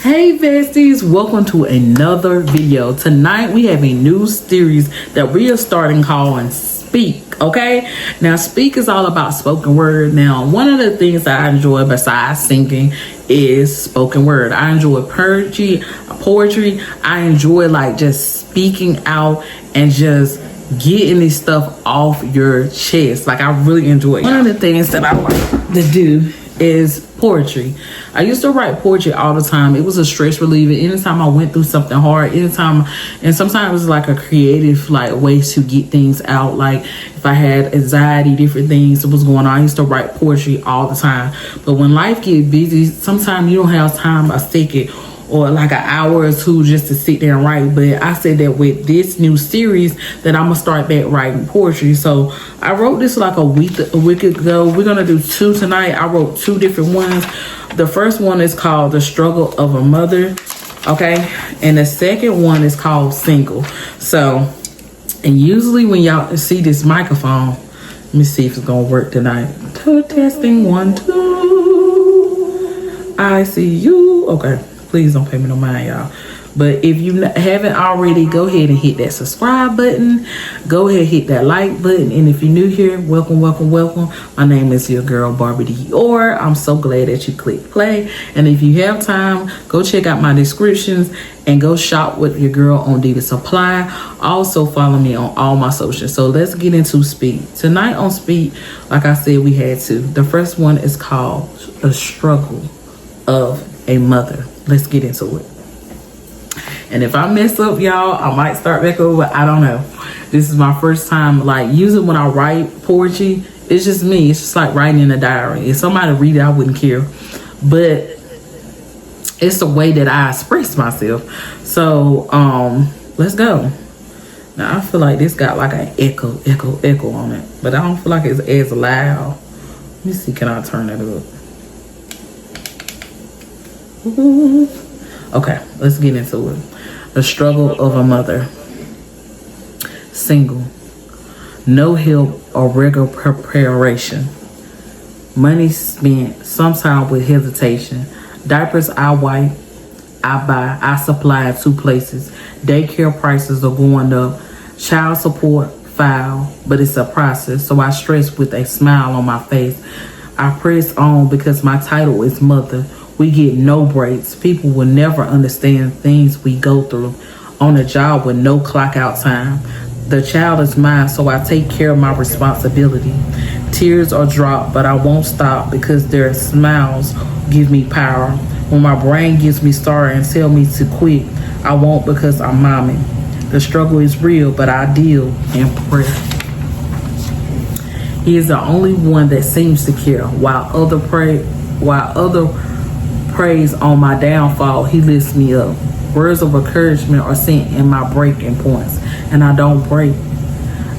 Hey besties, welcome to another video. Tonight we have a new series that we are starting calling Speak. Okay, now Speak is all about spoken word. Now one of the things that I enjoy besides singing is spoken word. I enjoy poetry. I enjoy like just speaking out and just getting this stuff off your chest. Like I really enjoy it. One of the things that I like to do is poetry. I used to write poetry all the time. It was a stress reliever. Anytime I went through something hard, and sometimes it was like a creative like way to get things out. Like if I had anxiety, different things that was going on, I used to write poetry all the time. But when life gets busy, sometimes you don't have time a second or like an hour or two just to sit there and write. But I said that with this new series that I'm gonna start back writing poetry. So I wrote this like a week ago. We're gonna do two tonight. I wrote two different ones. The first one is called The Struggle of a Mother, okay? And the second one is called Single. So, and usually when y'all see this microphone, let me see if it's gonna work tonight. Testing 1 2. I see you. Okay. Please don't pay me no mind, y'all. But if you haven't already, go ahead and hit that subscribe button. Go ahead, hit that like button. And if you're new here, welcome, welcome, welcome. My name is your girl, Barbie Dior. I'm so glad that you clicked play. And if you have time, go check out my descriptions and go shop with your girl on Diva Supply. Also follow me on all my socials. So let's get into Speak. Tonight on Speak, like I said, we had two. The first one is called The Struggle of a Mother. Let's get into it. And if I mess up, y'all, I might start back over. I don't know. This is my first time, like, usually when I write poetry, it's just me. It's just like writing in a diary. If somebody read it, I wouldn't care. But it's the way that I express myself. So, let's go. Now, I feel like this got like an echo on it. But I don't feel like it's as loud. Let me see, can I turn that up? Okay, let's get into it. The Struggle of a Mother. Single. No help or regular preparation. Money spent, sometimes with hesitation. Diapers I wipe, I buy, I supply in 2 places. Daycare prices are going up. Child support file, but it's a process. So I stress with a smile on my face. I press on because my title is mother. We get no breaks. People will never understand things we go through. On a job with no clock out time. The child is mine, so I take care of my responsibility. Tears are dropped, but I won't stop because their smiles give me power. When my brain gives me started and tell me to quit, I won't because I'm mommy. The struggle is real, but I deal in prayer. He is the only one that seems to care. While other praise on my downfall, he lifts me up. Words of encouragement are sent in my breaking points, and I don't break.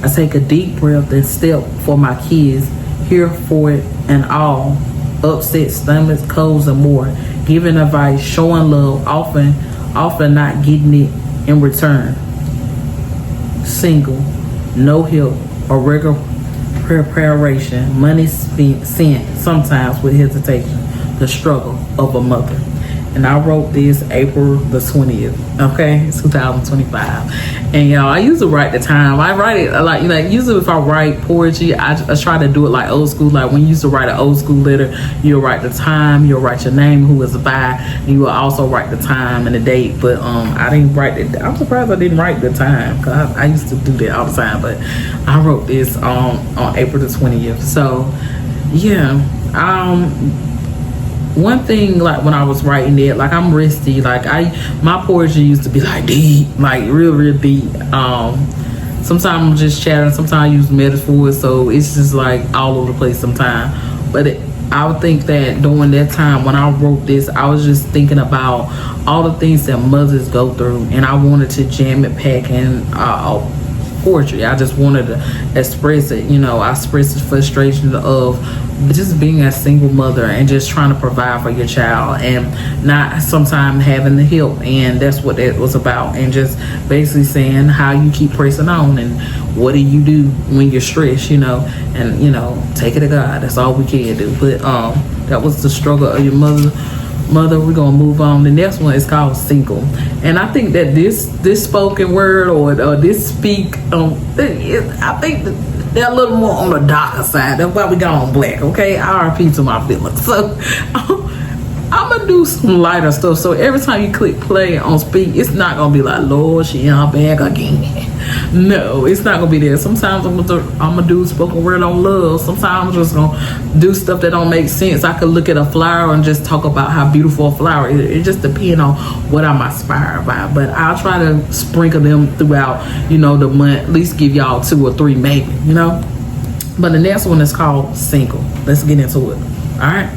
I take a deep breath and step for my kids, here for it and all. Upset stomachs, colds, and more. Giving advice, showing love, often not getting it in return. Single, no help or regular preparation. Money spent, sent, sometimes with hesitation. The Struggle of a Mother. And I wrote this April the 20th, okay, 2025. And y'all, I used to write the time. I write it like, usually if I write poetry, I try to do it like old school. Like when you used to write an old school letter, you'll write the time, you'll write your name, who is by, and you will also write the time and the date. But I didn't write it. I'm surprised I didn't write the time because I used to do that all the time. But I wrote this on April the 20th. So yeah, one thing, like when I was writing it, like I'm risky. Like my poetry used to be like deep, like real deep. Sometimes I'm just chatting. Sometimes I use metaphors, so it's just like all over the place sometimes. But I would think that during that time when I wrote this, I was just thinking about all the things that mothers go through, and I wanted to jam it pack in poetry. I just wanted to express it. I expressed the frustration of just being a single mother and just trying to provide for your child and not sometimes having the help. And that's what that was about. And just basically saying how you keep pressing on and what do you do when you're stressed, and take it to God. That's all we can do. But that was the struggle of your mother. Mother, we're gonna move on. The next one is called single, and I think that this spoken word or this speak, I think that they're a little more on the darker side. That's why we got on black. Okay, RP to my feelings. So I'm gonna do some lighter stuff. So every time you click play on speak, it's not gonna be like, Lord, she in her bag again. No, it's not gonna be there. Sometimes I'm gonna do spoken word on love. Sometimes I'm just gonna do stuff that don't make sense. I could look at a flower and just talk about how beautiful a flower is. It just depends on what I'm inspired by. But I'll try to sprinkle them throughout, the month. At least give y'all 2 or 3 maybe, But the next one is called single. Let's get into it. All right.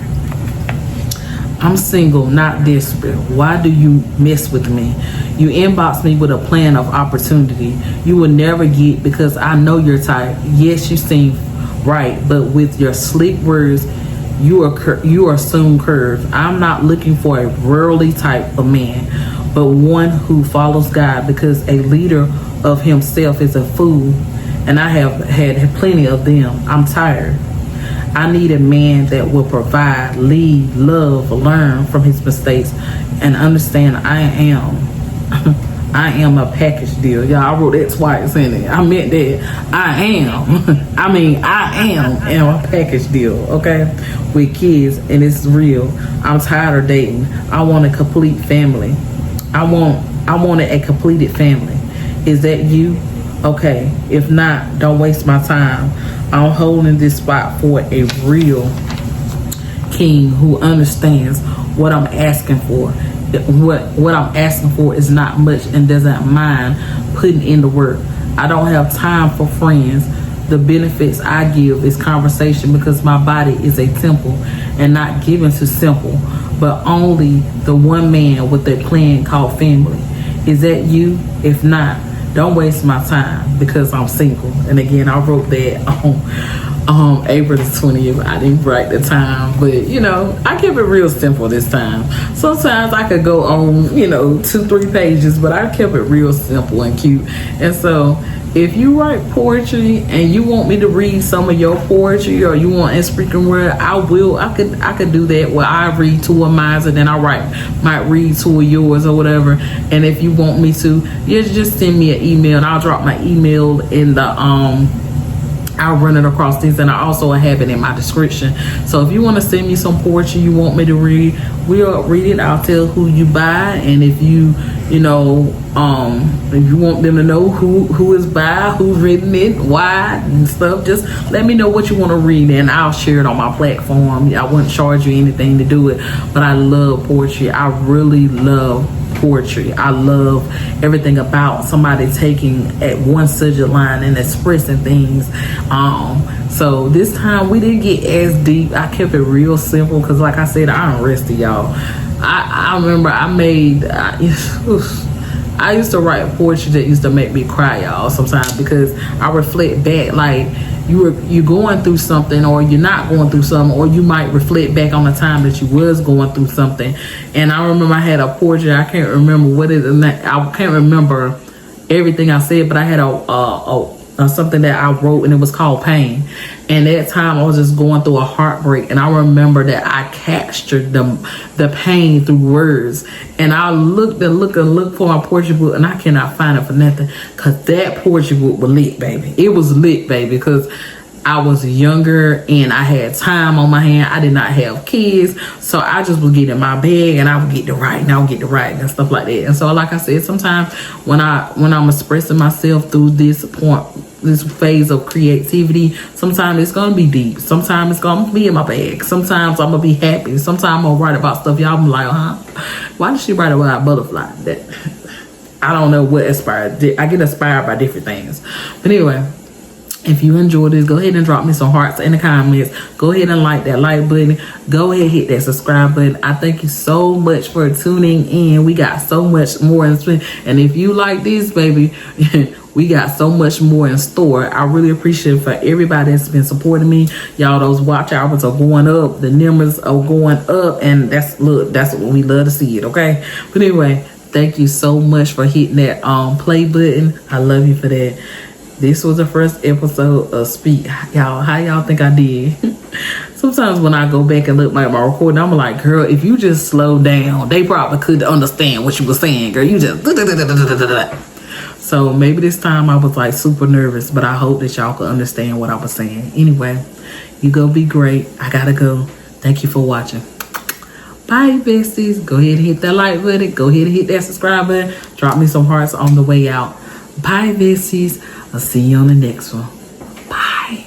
I'm single, not desperate. Why do you mess with me? You inbox me with a plan of opportunity you will never get because I know your type. Yes, you seem right, but with your slick words, you are soon curved. I'm not looking for a worldly type of man, but one who follows God, because a leader of himself is a fool, and I have had plenty of them. I'm tired. I need a man that will provide, lead, love, learn from his mistakes, and understand I am a package deal. Y'all, I wrote that twice in it. I meant that I am a package deal, okay? With kids, and it's real. I'm tired of dating. I want a complete family. I wanted a completed family. Is that you? Okay. If not, don't waste my time. I'm holding this spot for a real king who understands what I'm asking for. What I'm asking for is not much and doesn't mind putting in the work. I don't have time for friends. The benefits I give is conversation because my body is a temple and not given to simple, but only the one man with a plan called family. Is that you? If not, don't waste my time because I'm single. And again, I wrote that on April the 20th. I didn't write the time, but I kept it real simple this time. Sometimes I could go on 2-3 pages, but I kept it real simple and cute. And so if you write poetry and you want me to read some of your poetry, or you want a speaking word, I will. I could do that where I read 2 of mine and then I might read 2 of yours or whatever. And if you want me to, you just send me an email and I'll drop my email in the I'll run it across these, and I also have it in my description. So if you want to send me some poetry you want me to read, we'll read it. I'll tell who you by, and if you if you want them to know who is by, who's written it, why, and stuff, just let me know what you want to read, and I'll share it on my platform. I wouldn't charge you anything to do it, but I love poetry. I really love poetry. I love everything about somebody taking at one subject line and expressing things. So this time we didn't get as deep. I kept it real simple because, like I said, I'm rusty, y'all. I remember I used to write poetry that used to make me cry, y'all, sometimes, because I reflect back, like you're going through something, or you're not going through something, or you might reflect back on the time that you was going through something. And I remember I had a poetry, I can't remember what it is, I can't remember everything I said, but I had something that I wrote, and it was called Pain. And that time I was just going through a heartbreak, and I remember that I captured the pain through words. And I looked for my poetry book, and I cannot find it for nothing, because that poetry book was lit, baby. It was lit, baby, because I was younger and I had time on my hand. I did not have kids, so I just would get in my bag and I would get to writing. And stuff like that. And so, like I said, sometimes when I'm expressing myself through this phase of creativity, sometimes it's gonna be deep. Sometimes it's gonna be in my bag. Sometimes I'm gonna be happy. Sometimes I'm gonna write about stuff y'all be like, why did she write about butterfly? That I don't know what inspired. I get inspired by different things. But anyway, if you enjoyed this, go ahead and drop me some hearts in the comments. Go ahead and like that like button. Go ahead and hit that subscribe button. I thank you so much for tuning in. We got so much more in store. And if you like this, baby, we got so much more in store. I really appreciate it for everybody that's been supporting me. Y'all, those watch hours are going up. The numbers are going up. And that's what we love to see it, okay? But anyway, thank you so much for hitting that play button. I love you for that. This was the first episode of Speak. Y'all, how y'all think I did? Sometimes when I go back and look at my recording, I'm like, girl, if you just slow down, they probably could understand what you were saying, girl. You just... So maybe this time I was like super nervous, but I hope that y'all could understand what I was saying. Anyway, you go be great. I gotta go. Thank you for watching. Bye, besties. Go ahead and hit that like button. Go ahead and hit that subscribe button. Drop me some hearts on the way out. Bye, besties. I'll see you on the next one. Bye.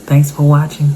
Thanks for watching.